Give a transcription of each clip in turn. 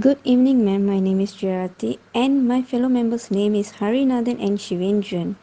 Good evening, ma'am. My name is JAYARTHIE, and my fellow members' name is HARIVANANTHAN and SHIVENDRA.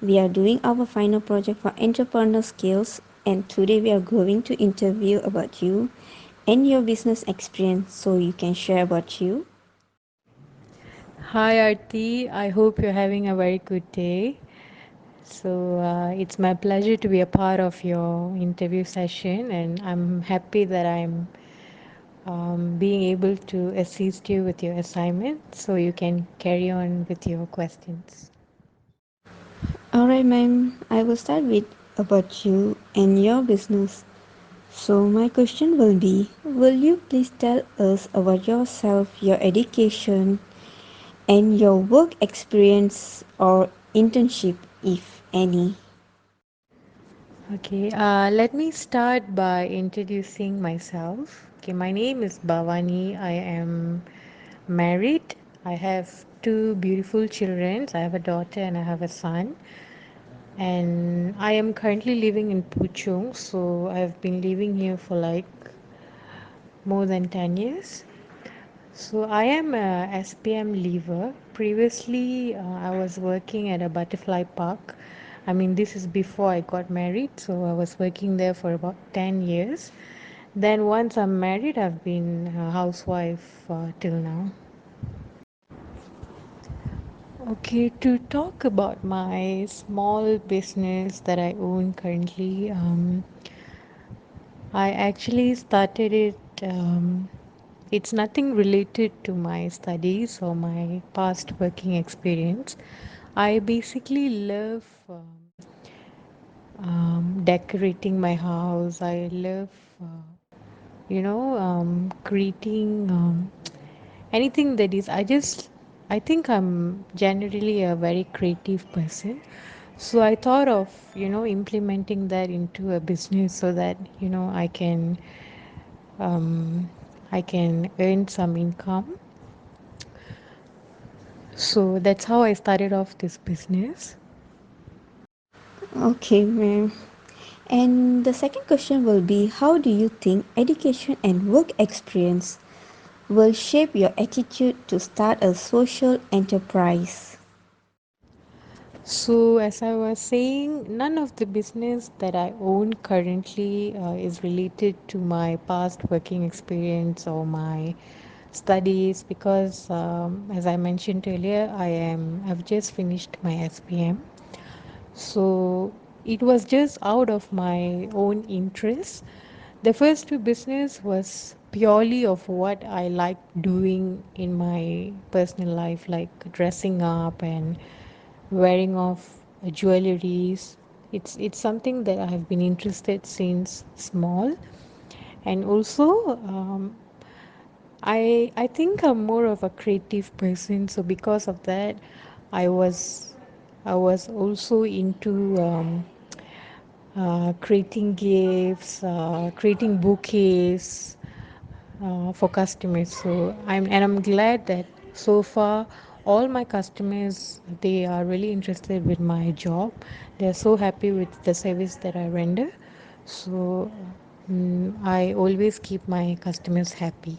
We are doing our final project for entrepreneur skills, and today we are going to interview about you and your business experience, so you can share about you. Hi, Arthie. I hope you're having a very good day. It's my pleasure to be a part of your interview session, and I'm happy that I'm being able to assist you with your assignment so you can carry on with your questions. Alright, ma'am. I will start with about you and your business. So my question will be, will you please tell us about yourself, your education, and your work experience or internship, if any? Okay, let me start by introducing myself. Okay, my name is Bavani. I am married. I have two beautiful children. I have a daughter and I have a son. And I am currently living in Puchong, so I've been living here for like more than 10 years. So I am a SPM leaver. Previously, I was working at a butterfly park. I mean, this is before I got married, so I was working there for about 10 years. Then once I'm married, I've been a housewife till now. Okay, to talk about my small business that I own currently, I actually started it. It's nothing related to my studies or my past working experience. I basically love decorating my house. I love, creating anything that is. I think I'm generally a very creative person. So I thought of, implementing that into a business so that, um, I can earn some income. So that's how I started off this business. Okay, ma'am. And the second question will be, how do you think education and work experience will shape your attitude to start a social enterprise? So as I was saying, none of the business that I own currently is related to my past working experience or my studies because, as I mentioned earlier, I've just finished my SPM. So it was just out of my own interest. The first two business was purely of what I like doing in my personal life, like dressing up and wearing of jewelries. It's something that I have been interested since small, and also I think I'm more of a creative person. So because of that, I was I was also into creating gifts, creating bouquets for customers. I'm glad that so far all my customers, they are really interested with my job. They're so happy with the service that I render. So I always keep my customers happy.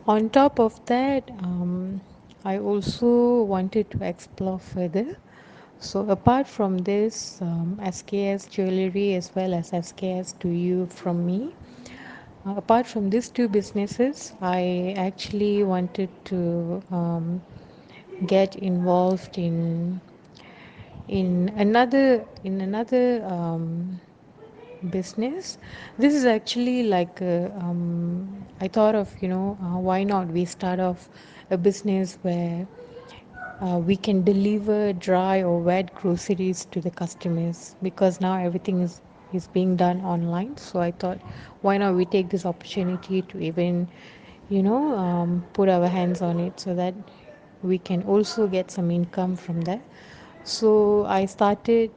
On top of that, I also wanted to explore further. So apart from this, SKS jewelry as well as SKS to you from me. Apart from these two businesses, I actually wanted to get involved in another business. This is actually like I thought of, why not we start off a business where we can deliver dry or wet groceries to the customers, because now everything is being done online. So I thought, why not we take this opportunity to even, put our hands on it so that we can also get some income from that. So I started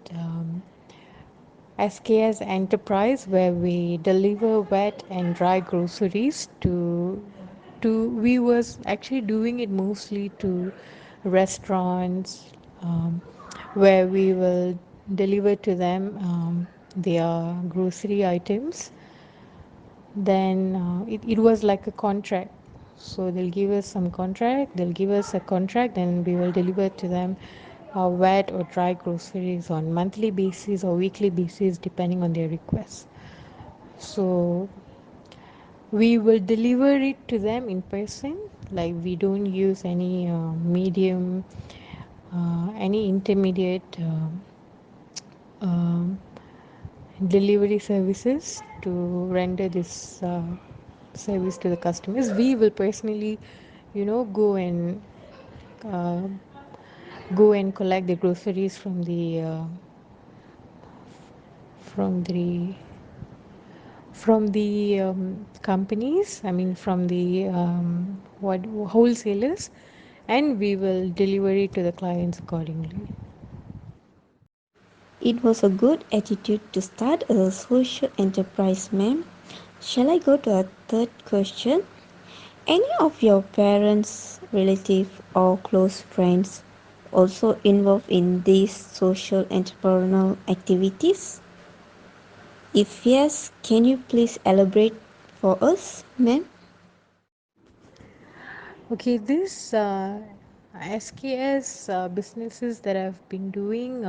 SKS Enterprise, where we deliver wet and dry groceries to we was actually doing it mostly to restaurants, where we will deliver to them their grocery items. then it was like a contract. So they'll give us some contract, they'll give us a contract, and we will deliver to them wet or dry groceries on monthly basis or weekly basis depending on their requests. So we will deliver it to them in person, like we don't use any medium, any intermediate um, delivery services to render this service to the customers. We will personally, uh, go and collect the groceries from the from the companies. I mean, from the what wholesalers, and we will deliver it to the clients accordingly. It was a good attitude to start a social enterprise, ma'am. Shall I go to a third question? Any of your parents, relatives, or close friends also involved in these social entrepreneurial activities? If yes, can you please elaborate for us, ma'am? Okay, this SKS businesses that I've been doing,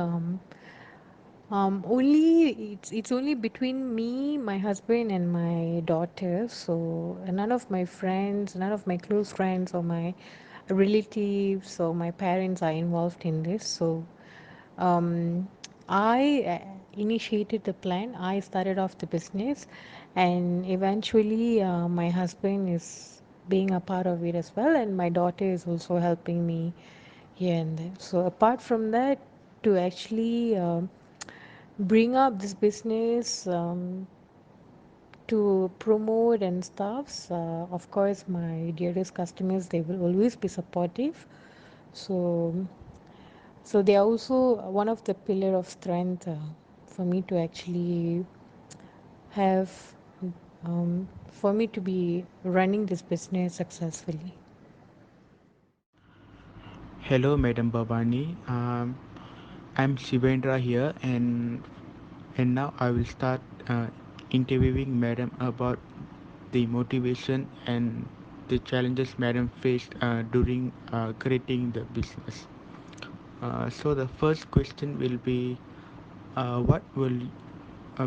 only it's only between me, my husband, and my daughter. So none of my friends, none of my close friends, or my relatives, or my parents are involved in this. So um, I initiated the plan. I started off the business, and eventually, my husband is being a part of it as well, and my daughter is also helping me here and there. So apart from that, to actually bring up this business, to promote and stuffs, of course, my dearest customers, they will always be supportive. So they are also one of the pillar of strength for me to actually have, for me to be running this business successfully. Hello, Madam Bavani. I'm Shivendra here, and now I will start interviewing Madam about the motivation and the challenges Madam faced during creating the business. So the first question will be, what will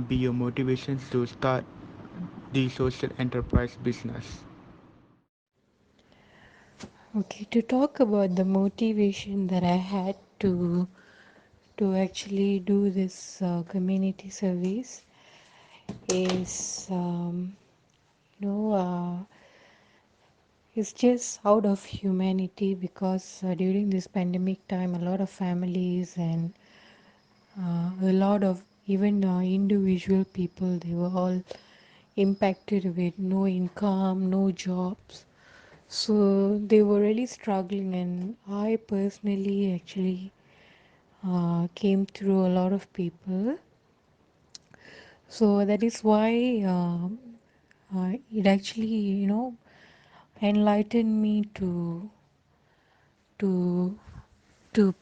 be your motivations to start the social enterprise business? Okay, to talk about the motivation that I had to actually do this community service is, it's just out of humanity, because during this pandemic time, a lot of families and a lot of even individual people, they were all impacted with no income, no jobs. So they were really struggling, and I personally actually came through a lot of people. So that is why it actually, enlightened me to to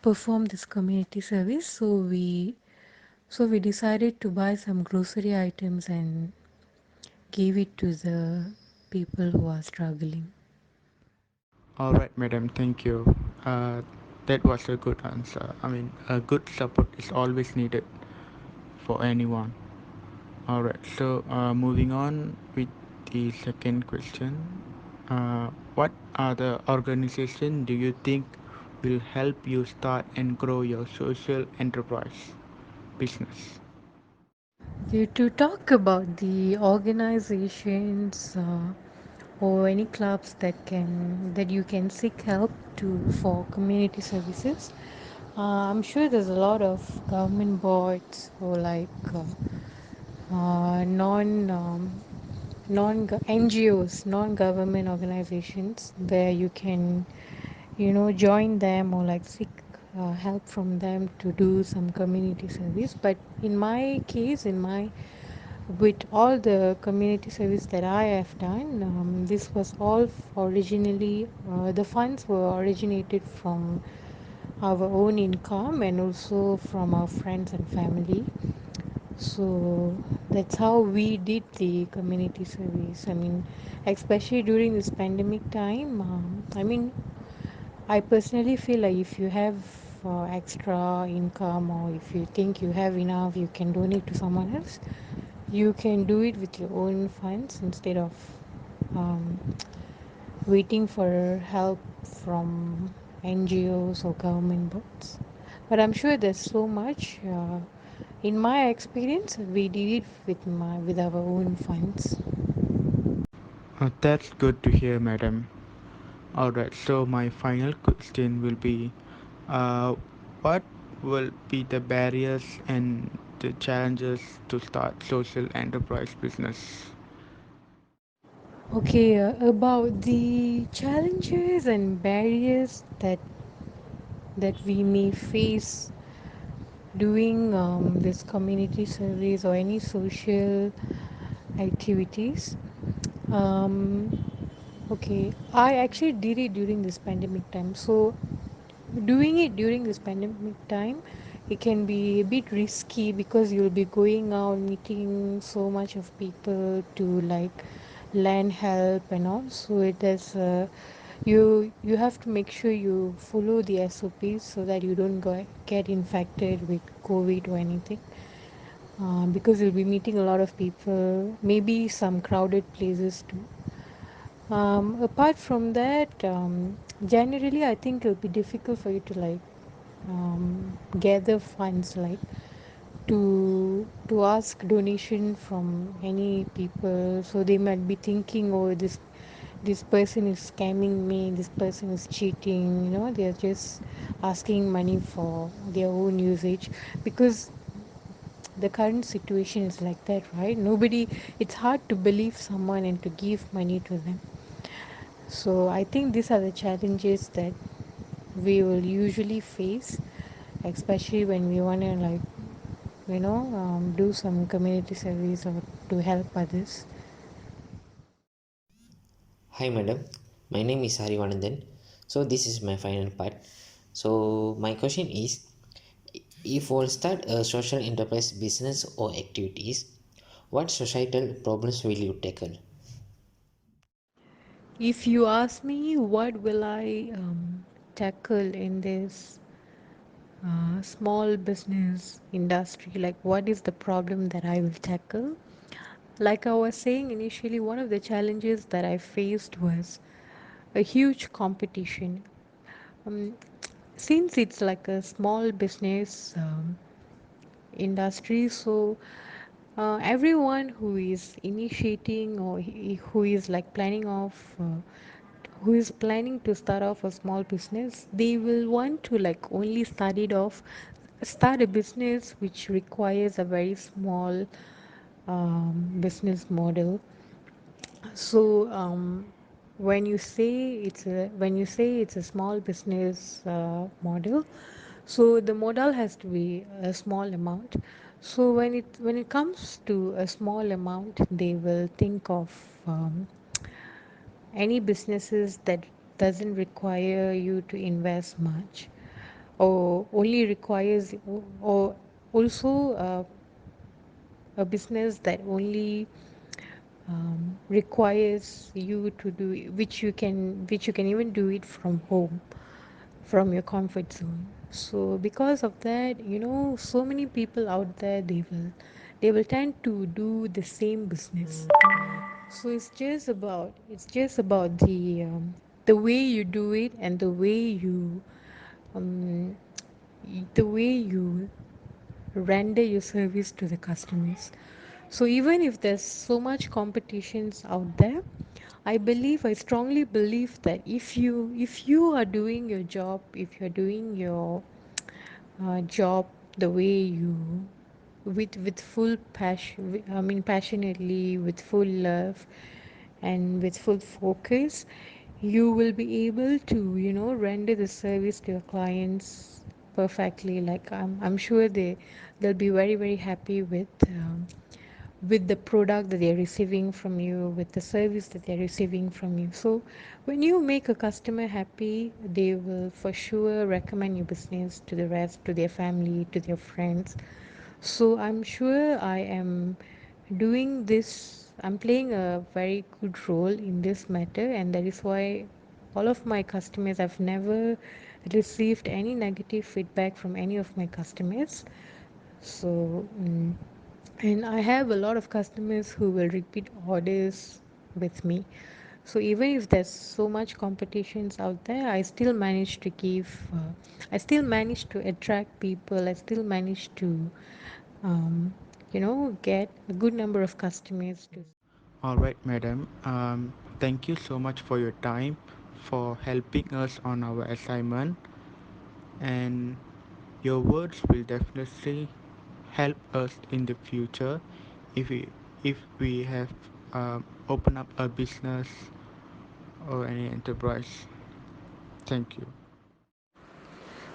perform this community service. So we decided to buy some grocery items and give it to the people who are struggling. All right, Madam. Thank you. That was a good answer. I mean, a good support is always needed for anyone. All right, so moving on with the second question. What other organization do you think will help you start and grow your social enterprise business? To talk about the organizations or any clubs that you can seek help to for community services, I'm sure there's a lot of government boards or like non NGOs, non-government organizations, where you can, join them or like seek help from them to do some community service. But in my case, in my with all the community service that I have done, this was all originally, the funds were originated from our own income and also from our friends and family. So That's how we did the community service. I mean, especially during this pandemic time. I mean, I personally feel like if you have extra income, or if you think you have enough, you can donate to someone else. You can do it with your own funds instead of um, waiting for help from NGOs or government boards. But I'm sure there's so much. In my experience, we did it with our own funds. That's good to hear, madam. Alright, so my final question will be uh, what will be the barriers and the challenges to start social enterprise business? Okay, about the challenges and barriers that we may face doing this community service or any social activities. Um, okay, I actually did it during this pandemic time. So doing it during this pandemic time, it can be a bit risky because you'll be going out meeting so much of people to like lend help and all. So it is you have to make sure you follow the SOPs so that you don't get infected with COVID or anything, because you'll be meeting a lot of people, maybe some crowded places too. Apart from that, generally, I think it'll be difficult for you to like gather funds, like to ask donation from any people. So they might be thinking, oh, this person is scamming me. This person is cheating. You know, they're just asking money for their own usage because the current situation is like that, right? Nobody, it's hard to believe someone and to give money to them. So I think these are the challenges that we will usually face, especially when we want to like do some community service or to help others. Hi, madam. My name is HARIVANANTHAN. So, this is my final part. So, my question is, if we'll start a social enterprise business or activities, what societal problems will you tackle? If you ask me, what will I tackle in this small business industry? Like, what is the problem that I will tackle? Like I was saying initially, one of the challenges that I faced was a huge competition. Um, since it's like a small business industry, so everyone who is initiating or who is like planning off who is planning to start off a small business, they will want to like only start a business which requires a very small business model. So when you say it's a small business model, so the model has to be a small amount. So when it comes to a small amount, they will think of any businesses that doesn't require you to invest much, or only requires, or also a business that only requires you to do which you can even do it from home, from your comfort zone. So because of that, so many people out there, they will tend to do the same business. So it's just about the way you do it, and um, the way you render your service to the customers. So even if there's so much competitions out there, I strongly believe that if you are doing your job, if you're doing your job the way you with full passion, I mean passionately, with full love and with full focus, you will be able to render the service to your clients perfectly. Like I'm sure they'll be very very happy with the product that they're receiving from you, with the service that they're receiving from you. So when you make a customer happy, they will for sure recommend your business to the rest, to their family, to their friends. So I'm sure I am doing this, I'm playing a very good role in this matter, and that is why all of my customers, I've never received any negative feedback from any of my customers. So, and I have a lot of customers who will repeat orders with me. So even if there's so much competitions out there, I still manage to I still manage to attract people. I still manage to, um, get a good number of customers to. All right, madam. Thank you so much for your time, for helping us on our assignment, and your words will definitely help us in the future if we have open up a business or any enterprise. Thank you.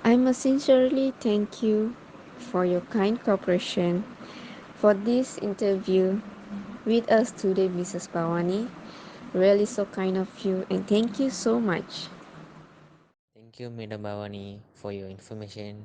I must sincerely thank you for your kind cooperation for this interview with us today, Mrs. Bawani. Really so kind of you, and thank you so much. Thank you, Madam Bhavani, for your information.